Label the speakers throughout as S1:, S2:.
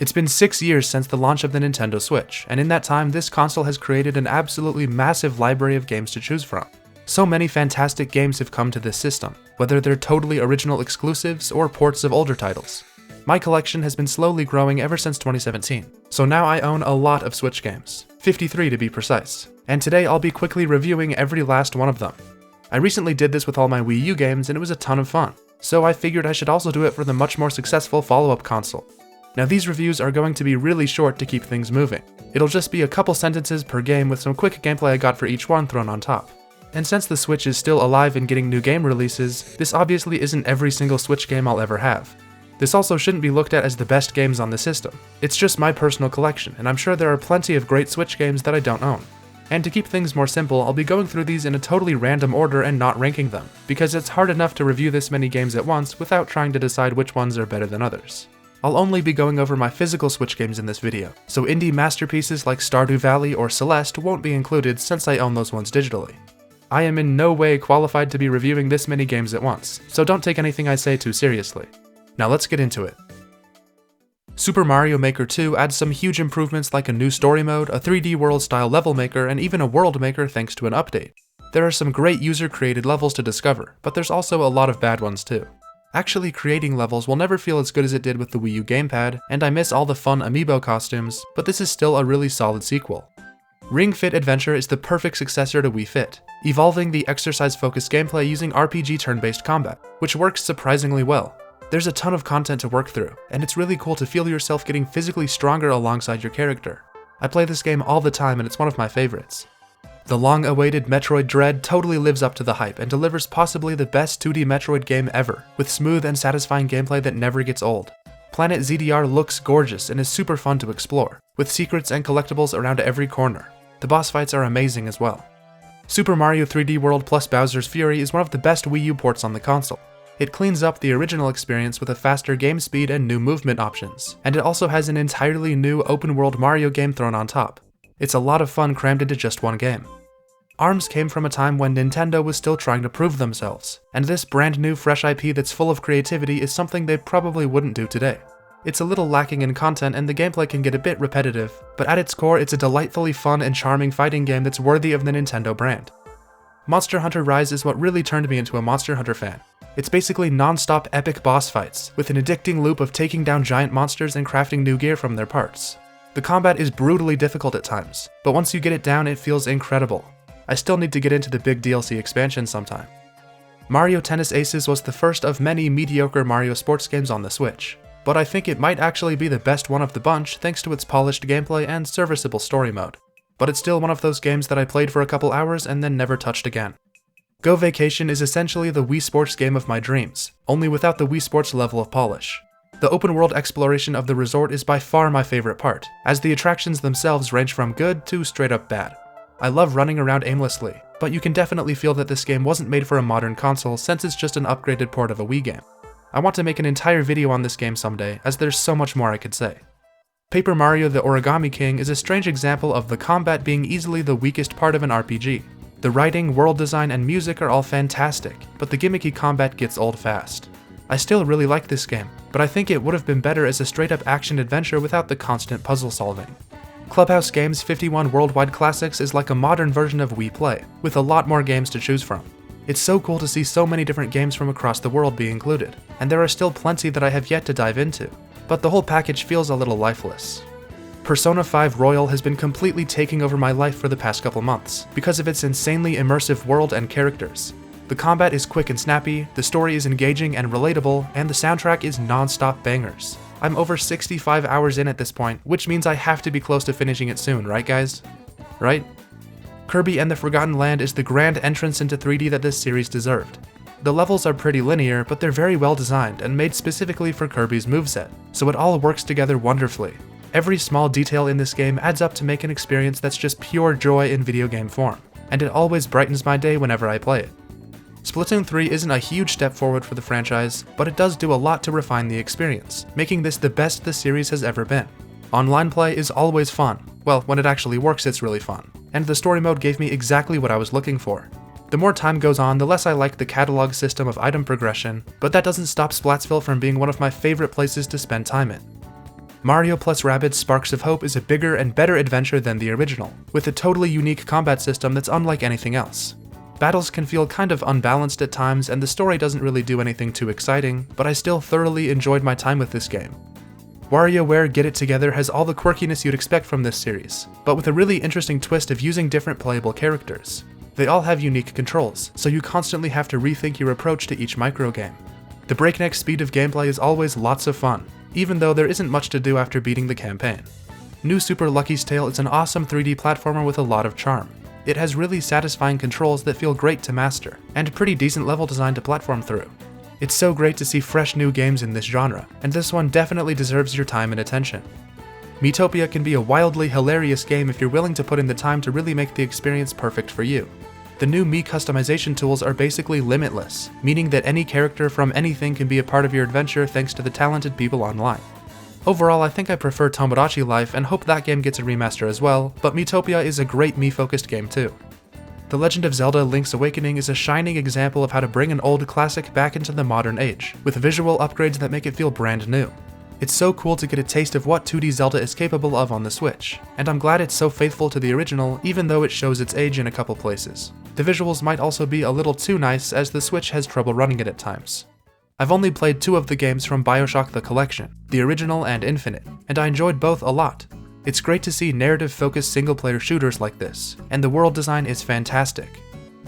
S1: It's been 6 years since the launch of the Nintendo Switch, and in that time this console has created an absolutely massive library of games to choose from. So many fantastic games have come to this system, whether they're totally original exclusives or ports of older titles. My collection has been slowly growing ever since 2017, so now I own a lot of Switch games, 53 to be precise, and today I'll be quickly reviewing every last one of them. I recently did this with all my Wii U games and it was a ton of fun, so I figured I should also do it for the much more successful follow-up console. Now these reviews are going to be really short to keep things moving. It'll just be a couple sentences per game with some quick gameplay I got for each one thrown on top. And since the Switch is still alive and getting new game releases, this obviously isn't every single Switch game I'll ever have. This also shouldn't be looked at as the best games on the system. It's just my personal collection, and I'm sure there are plenty of great Switch games that I don't own. And to keep things more simple, I'll be going through these in a totally random order and not ranking them, because it's hard enough to review this many games at once without trying to decide which ones are better than others. I'll only be going over my physical Switch games in this video, so indie masterpieces like Stardew Valley or Celeste won't be included since I own those ones digitally. I am in no way qualified to be reviewing this many games at once, so don't take anything I say too seriously. Now let's get into it. Super Mario Maker 2 adds some huge improvements like a new story mode, a 3D world style level maker, and even a world maker thanks to an update. There are some great user-created levels to discover, but there's also a lot of bad ones too. Actually creating levels will never feel as good as it did with the Wii U gamepad, and I miss all the fun amiibo costumes, but this is still a really solid sequel. Ring Fit Adventure is the perfect successor to Wii Fit, evolving the exercise-focused gameplay using RPG turn-based combat, which works surprisingly well. There's a ton of content to work through, and it's really cool to feel yourself getting physically stronger alongside your character. I play this game all the time and it's one of my favorites. The long-awaited Metroid Dread totally lives up to the hype and delivers possibly the best 2D Metroid game ever, with smooth and satisfying gameplay that never gets old. Planet ZDR looks gorgeous and is super fun to explore, with secrets and collectibles around every corner. The boss fights are amazing as well. Super Mario 3D World plus Bowser's Fury is one of the best Wii U ports on the console. It cleans up the original experience with a faster game speed and new movement options, and it also has an entirely new open-world Mario game thrown on top. It's a lot of fun crammed into just one game. ARMS came from a time when Nintendo was still trying to prove themselves, and this brand new fresh IP that's full of creativity is something they probably wouldn't do today. It's a little lacking in content and the gameplay can get a bit repetitive, but at its core it's a delightfully fun and charming fighting game that's worthy of the Nintendo brand. Monster Hunter Rise is what really turned me into a Monster Hunter fan. It's basically non-stop epic boss fights, with an addicting loop of taking down giant monsters and crafting new gear from their parts. The combat is brutally difficult at times, but once you get it down it feels incredible. I still need to get into the big DLC expansion sometime. Mario Tennis Aces was the first of many mediocre Mario sports games on the Switch, but I think it might actually be the best one of the bunch thanks to its polished gameplay and serviceable story mode. But it's still one of those games that I played for a couple hours and then never touched again. Go Vacation is essentially the Wii Sports game of my dreams, only without the Wii Sports level of polish. The open world exploration of the resort is by far my favorite part, as the attractions themselves range from good to straight up bad. I love running around aimlessly, but you can definitely feel that this game wasn't made for a modern console since it's just an upgraded port of a Wii game. I want to make an entire video on this game someday, as there's so much more I could say. Paper Mario the Origami King is a strange example of the combat being easily the weakest part of an RPG. The writing, world design, and music are all fantastic, but the gimmicky combat gets old fast. I still really like this game, but I think it would have been better as a straight-up action-adventure without the constant puzzle solving. Clubhouse Games' 51 Worldwide Classics is like a modern version of Wii Play, with a lot more games to choose from. It's so cool to see so many different games from across the world be included, and there are still plenty that I have yet to dive into, but the whole package feels a little lifeless. Persona 5 Royal has been completely taking over my life for the past couple months, because of its insanely immersive world and characters. The combat is quick and snappy, the story is engaging and relatable, and the soundtrack is non-stop bangers. I'm over 65 hours in at this point, which means I have to be close to finishing it soon, right guys? Right? Kirby and the Forgotten Land is the grand entrance into 3D that this series deserved. The levels are pretty linear, but they're very well designed and made specifically for Kirby's moveset, so it all works together wonderfully. Every small detail in this game adds up to make an experience that's just pure joy in video game form, and it always brightens my day whenever I play it. Splatoon 3 isn't a huge step forward for the franchise, but it does do a lot to refine the experience, making this the best the series has ever been. Online play is always fun. Well, when it actually works it's really fun, and the story mode gave me exactly what I was looking for. The more time goes on, the less I like the catalog system of item progression, but that doesn't stop Splatsville from being one of my favorite places to spend time in. Mario plus Rabbids Sparks of Hope is a bigger and better adventure than the original, with a totally unique combat system that's unlike anything else. Battles can feel kind of unbalanced at times, and the story doesn't really do anything too exciting, but I still thoroughly enjoyed my time with this game. WarioWare Get It Together has all the quirkiness you'd expect from this series, but with a really interesting twist of using different playable characters. They all have unique controls, so you constantly have to rethink your approach to each microgame. The breakneck speed of gameplay is always lots of fun, even though there isn't much to do after beating the campaign. New Super Lucky's Tale is an awesome 3D platformer with a lot of charm. It has really satisfying controls that feel great to master, and pretty decent level design to platform through. It's so great to see fresh new games in this genre, and this one definitely deserves your time and attention. Miitopia can be a wildly hilarious game if you're willing to put in the time to really make the experience perfect for you. The new Mii customization tools are basically limitless, meaning that any character from anything can be a part of your adventure thanks to the talented people online. Overall, I think I prefer Tomodachi Life and hope that game gets a remaster as well, but Miitopia is a great Mii-focused game too. The Legend of Zelda Link's Awakening is a shining example of how to bring an old classic back into the modern age, with visual upgrades that make it feel brand new. It's so cool to get a taste of what 2D Zelda is capable of on the Switch, and I'm glad it's so faithful to the original even though it shows its age in a couple places. The visuals might also be a little too nice as the Switch has trouble running it at times. I've only played 2 of the games from BioShock the Collection, the original and Infinite, and I enjoyed both a lot. It's great to see narrative-focused single-player shooters like this, and the world design is fantastic.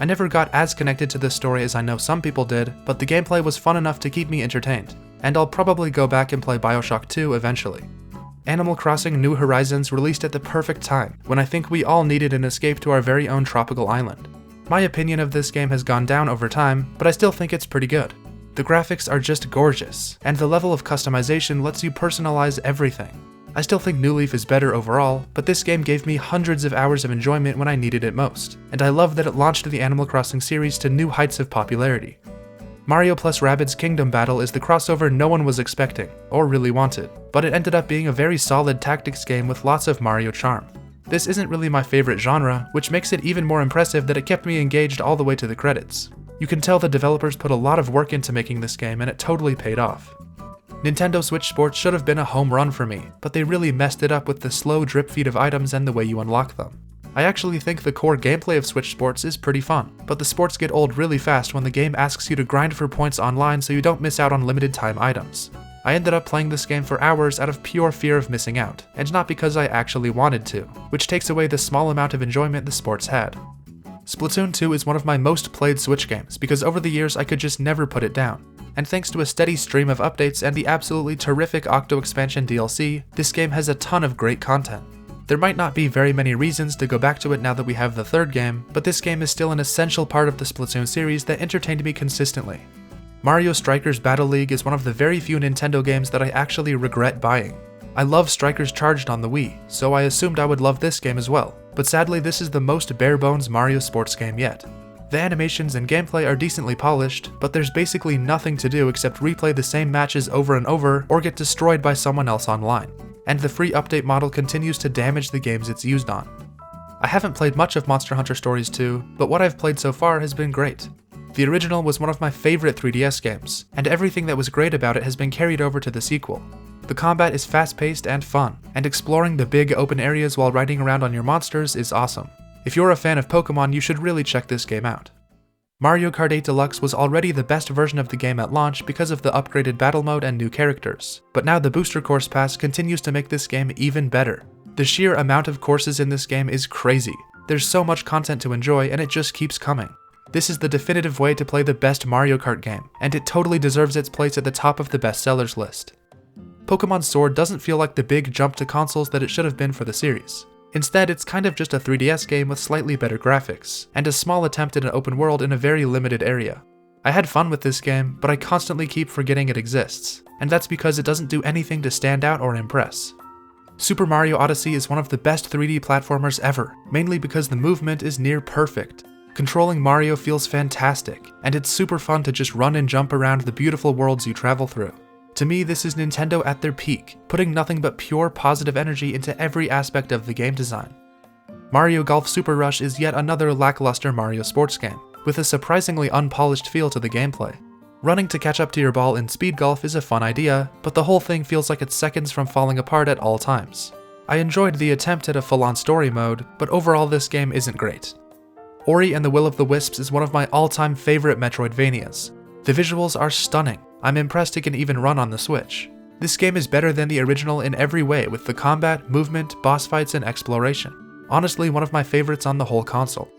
S1: I never got as connected to this story as I know some people did, but the gameplay was fun enough to keep me entertained, and I'll probably go back and play BioShock 2 eventually. Animal Crossing New Horizons released at the perfect time, when I think we all needed an escape to our very own tropical island. My opinion of this game has gone down over time, but I still think it's pretty good. The graphics are just gorgeous, and the level of customization lets you personalize everything. I still think New Leaf is better overall, but this game gave me hundreds of hours of enjoyment when I needed it most, and I love that it launched the Animal Crossing series to new heights of popularity. Mario plus Rabbids Kingdom Battle is the crossover no one was expecting, or really wanted, but it ended up being a very solid tactics game with lots of Mario charm. This isn't really my favorite genre, which makes it even more impressive that it kept me engaged all the way to the credits. You can tell the developers put a lot of work into making this game and it totally paid off. Nintendo Switch Sports should have been a home run for me, but they really messed it up with the slow drip feed of items and the way you unlock them. I actually think the core gameplay of Switch Sports is pretty fun, but the sports get old really fast when the game asks you to grind for points online so you don't miss out on limited time items. I ended up playing this game for hours out of pure fear of missing out, and not because I actually wanted to, which takes away the small amount of enjoyment the sports had. Splatoon 2 is one of my most played Switch games because over the years I could just never put it down, and thanks to a steady stream of updates and the absolutely terrific Octo Expansion DLC, this game has a ton of great content. There might not be very many reasons to go back to it now that we have the third game, but this game is still an essential part of the Splatoon series that entertained me consistently. Mario Strikers Battle League is one of the very few Nintendo games that I actually regret buying. I love Strikers Charged on the Wii, so I assumed I would love this game as well, but sadly this is the most bare-bones Mario sports game yet. The animations and gameplay are decently polished, but there's basically nothing to do except replay the same matches over and over or get destroyed by someone else online. And the free update model continues to damage the games it's used on. I haven't played much of Monster Hunter Stories 2, but what I've played so far has been great. The original was one of my favorite 3DS games, and everything that was great about it has been carried over to the sequel. The combat is fast-paced and fun, and exploring the big open areas while riding around on your monsters is awesome. If you're a fan of Pokemon, you should really check this game out. Mario Kart 8 Deluxe was already the best version of the game at launch because of the upgraded battle mode and new characters, but now the Booster Course Pass continues to make this game even better. The sheer amount of courses in this game is crazy. There's so much content to enjoy and it just keeps coming. This is the definitive way to play the best Mario Kart game, and it totally deserves its place at the top of the bestsellers list. Pokemon Sword doesn't feel like the big jump to consoles that it should have been for the series. Instead, it's kind of just a 3DS game with slightly better graphics, and a small attempt at an open world in a very limited area. I had fun with this game, but I constantly keep forgetting it exists, and that's because it doesn't do anything to stand out or impress. Super Mario Odyssey is one of the best 3D platformers ever, mainly because the movement is near perfect. Controlling Mario feels fantastic, and it's super fun to just run and jump around the beautiful worlds you travel through. To me, this is Nintendo at their peak, putting nothing but pure positive energy into every aspect of the game design. Mario Golf Super Rush is yet another lackluster Mario sports game, with a surprisingly unpolished feel to the gameplay. Running to catch up to your ball in speed golf is a fun idea, but the whole thing feels like it's seconds from falling apart at all times. I enjoyed the attempt at a full-on story mode, but overall this game isn't great. Ori and the Will of the Wisps is one of my all-time favorite Metroidvanias. The visuals are stunning. I'm impressed it can even run on the Switch. This game is better than the original in every way with the combat, movement, boss fights, and exploration. Honestly, one of my favorites on the whole console.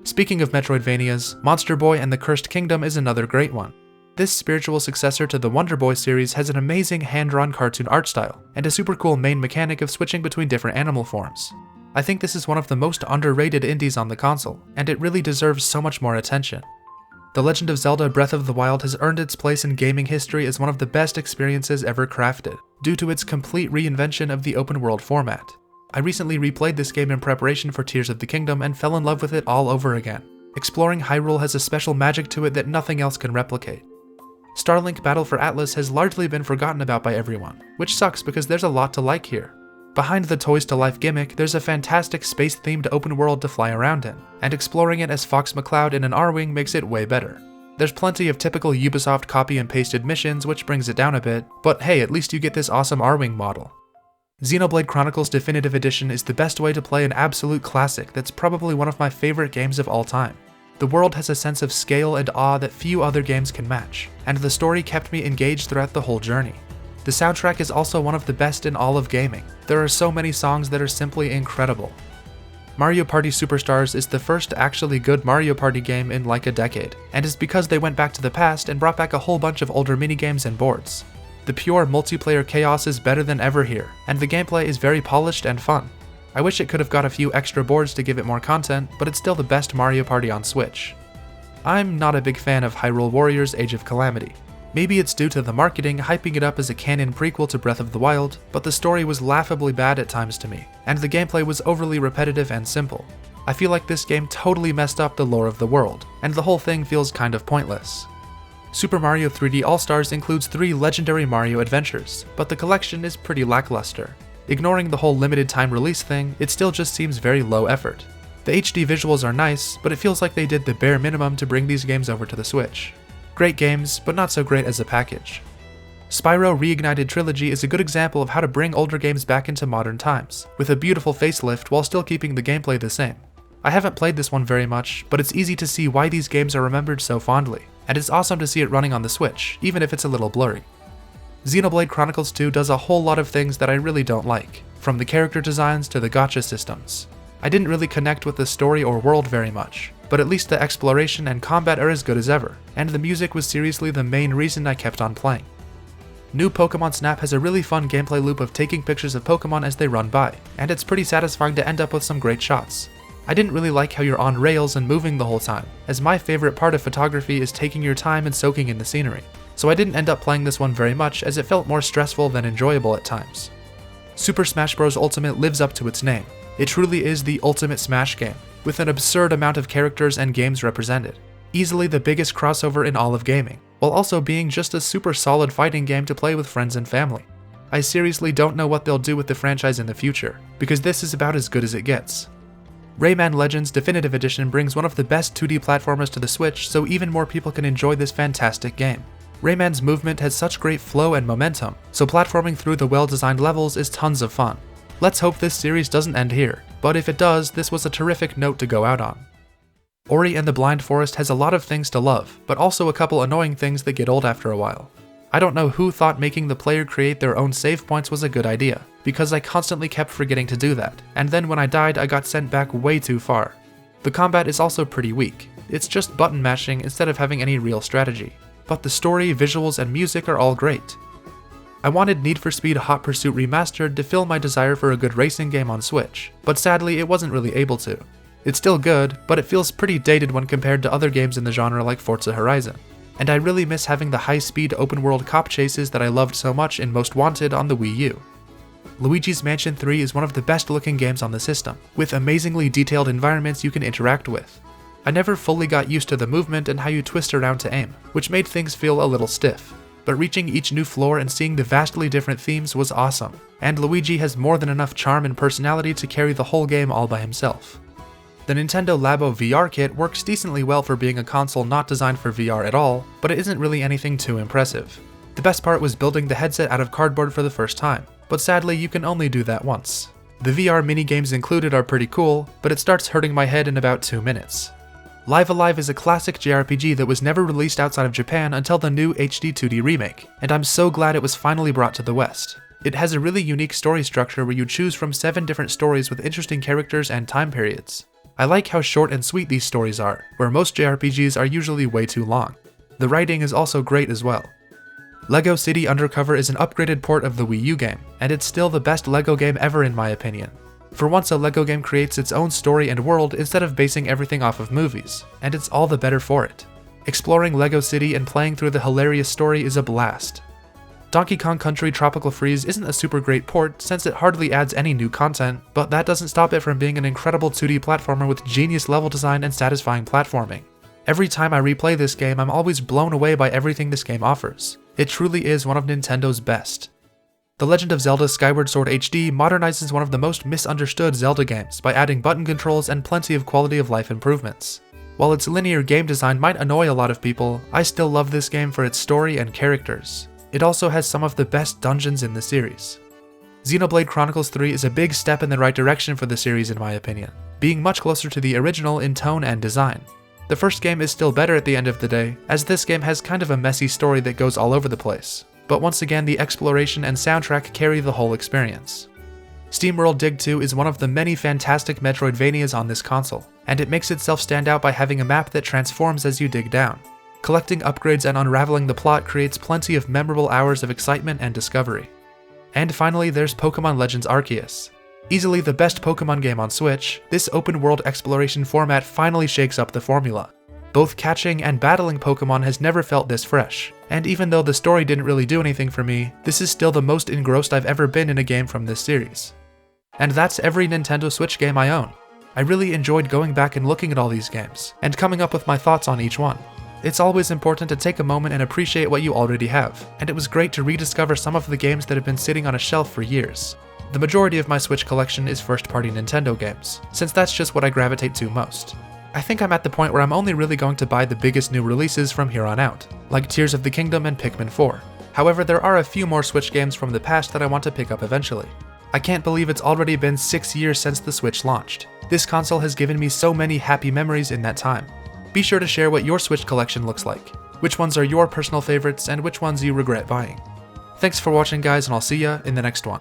S1: Speaking of Metroidvanias, Monster Boy and the Cursed Kingdom is another great one. This spiritual successor to the Wonder Boy series has an amazing hand-drawn cartoon art style, and a super cool main mechanic of switching between different animal forms. I think this is one of the most underrated indies on the console, and it really deserves so much more attention. The Legend of Zelda Breath of the Wild has earned its place in gaming history as one of the best experiences ever crafted, due to its complete reinvention of the open world format. I recently replayed this game in preparation for Tears of the Kingdom and fell in love with it all over again. Exploring Hyrule has a special magic to it that nothing else can replicate. Starlink Battle for Atlas has largely been forgotten about by everyone, which sucks because there's a lot to like here. Behind the Toys to Life gimmick, there's a fantastic space-themed open world to fly around in, and exploring it as Fox McCloud in an Arwing makes it way better. There's plenty of typical Ubisoft copy and pasted missions which brings it down a bit, but hey, at least you get this awesome Arwing model. Xenoblade Chronicles Definitive Edition is the best way to play an absolute classic that's probably one of my favorite games of all time. The world has a sense of scale and awe that few other games can match, and the story kept me engaged throughout the whole journey. The soundtrack is also one of the best in all of gaming. There are so many songs that are simply incredible. Mario Party Superstars is the first actually good Mario Party game in like a decade, and is because they went back to the past and brought back a whole bunch of older minigames and boards. The pure multiplayer chaos is better than ever here, and the gameplay is very polished and fun. I wish it could have got a few extra boards to give it more content, but it's still the best Mario Party on Switch. I'm not a big fan of Hyrule Warriors Age of Calamity. Maybe it's due to the marketing hyping it up as a canon prequel to Breath of the Wild, but the story was laughably bad at times to me, and the gameplay was overly repetitive and simple. I feel like this game totally messed up the lore of the world, and the whole thing feels kind of pointless. Super Mario 3D All-Stars includes 3 legendary Mario adventures, but the collection is pretty lackluster. Ignoring the whole limited time release thing, it still just seems very low effort. The HD visuals are nice, but it feels like they did the bare minimum to bring these games over to the Switch. Great games, but not so great as a package. Spyro Reignited Trilogy is a good example of how to bring older games back into modern times, with a beautiful facelift while still keeping the gameplay the same. I haven't played this one very much, but it's easy to see why these games are remembered so fondly, and it's awesome to see it running on the Switch, even if it's a little blurry. Xenoblade Chronicles 2 does a whole lot of things that I really don't like, from the character designs to the gacha systems. I didn't really connect with the story or world very much, but at least the exploration and combat are as good as ever, and the music was seriously the main reason I kept on playing. New Pokemon Snap has a really fun gameplay loop of taking pictures of Pokemon as they run by, and it's pretty satisfying to end up with some great shots. I didn't really like how you're on rails and moving the whole time, as my favorite part of photography is taking your time and soaking in the scenery, so I didn't end up playing this one very much as it felt more stressful than enjoyable at times. Super Smash Bros. Ultimate lives up to its name. It truly is the ultimate Smash game, with an absurd amount of characters and games represented. Easily the biggest crossover in all of gaming, while also being just a super solid fighting game to play with friends and family. I seriously don't know what they'll do with the franchise in the future, because this is about as good as it gets. Rayman Legends Definitive Edition brings one of the best 2D platformers to the Switch so even more people can enjoy this fantastic game. Rayman's movement has such great flow and momentum, so platforming through the well-designed levels is tons of fun. Let's hope this series doesn't end here, but if it does, this was a terrific note to go out on. Ori and the Blind Forest has a lot of things to love, but also a couple annoying things that get old after a while. I don't know who thought making the player create their own save points was a good idea, because I constantly kept forgetting to do that, and then when I died I got sent back way too far. The combat is also pretty weak. It's just button mashing instead of having any real strategy. But the story, visuals, and music are all great. I wanted Need for Speed Hot Pursuit Remastered to fill my desire for a good racing game on Switch, but sadly it wasn't really able to. It's still good, but it feels pretty dated when compared to other games in the genre like Forza Horizon, and I really miss having the high-speed open-world cop chases that I loved so much in Most Wanted on the Wii U. Luigi's Mansion 3 is one of the best-looking games on the system, with amazingly detailed environments you can interact with. I never fully got used to the movement and how you twist around to aim, which made things feel a little stiff. But reaching each new floor and seeing the vastly different themes was awesome, and Luigi has more than enough charm and personality to carry the whole game all by himself. The Nintendo Labo VR kit works decently well for being a console not designed for VR at all, but it isn't really anything too impressive. The best part was building the headset out of cardboard for the first time, but sadly you can only do that once. The VR minigames included are pretty cool, but it starts hurting my head in about 2 minutes. Live Alive is a classic JRPG that was never released outside of Japan until the new HD 2D remake, and I'm so glad it was finally brought to the West. It has a really unique story structure where you choose from 7 different stories with interesting characters and time periods. I like how short and sweet these stories are, where most JRPGs are usually way too long. The writing is also great as well. LEGO City Undercover is an upgraded port of the Wii U game, and it's still the best LEGO game ever in my opinion. For once, a LEGO game creates its own story and world instead of basing everything off of movies, and it's all the better for it. Exploring LEGO City and playing through the hilarious story is a blast. Donkey Kong Country Tropical Freeze isn't a super great port since it hardly adds any new content, but that doesn't stop it from being an incredible 2D platformer with genius level design and satisfying platforming. Every time I replay this game, I'm always blown away by everything this game offers. It truly is one of Nintendo's best. The Legend of Zelda Skyward Sword HD modernizes one of the most misunderstood Zelda games by adding button controls and plenty of quality of life improvements. While its linear game design might annoy a lot of people, I still love this game for its story and characters. It also has some of the best dungeons in the series. Xenoblade Chronicles 3 is a big step in the right direction for the series in my opinion, being much closer to the original in tone and design. The first game is still better at the end of the day, as this game has kind of a messy story that goes all over the place, but once again the exploration and soundtrack carry the whole experience. SteamWorld Dig 2 is one of the many fantastic Metroidvanias on this console, and it makes itself stand out by having a map that transforms as you dig down. Collecting upgrades and unraveling the plot creates plenty of memorable hours of excitement and discovery. And finally, there's Pokemon Legends Arceus. Easily the best Pokemon game on Switch, this open-world exploration format finally shakes up the formula. Both catching and battling Pokemon has never felt this fresh, and even though the story didn't really do anything for me, this is still the most engrossed I've ever been in a game from this series. And that's every Nintendo Switch game I own. I really enjoyed going back and looking at all these games, and coming up with my thoughts on each one. It's always important to take a moment and appreciate what you already have, and it was great to rediscover some of the games that have been sitting on a shelf for years. The majority of my Switch collection is first-party Nintendo games, since that's just what I gravitate to most. I think I'm at the point where I'm only really going to buy the biggest new releases from here on out, like Tears of the Kingdom and Pikmin 4. However, there are a few more Switch games from the past that I want to pick up eventually. I can't believe it's already been 6 years since the Switch launched. This console has given me so many happy memories in that time. Be sure to share what your Switch collection looks like, which ones are your personal favorites and which ones you regret buying. Thanks for watching guys, and I'll see ya in the next one.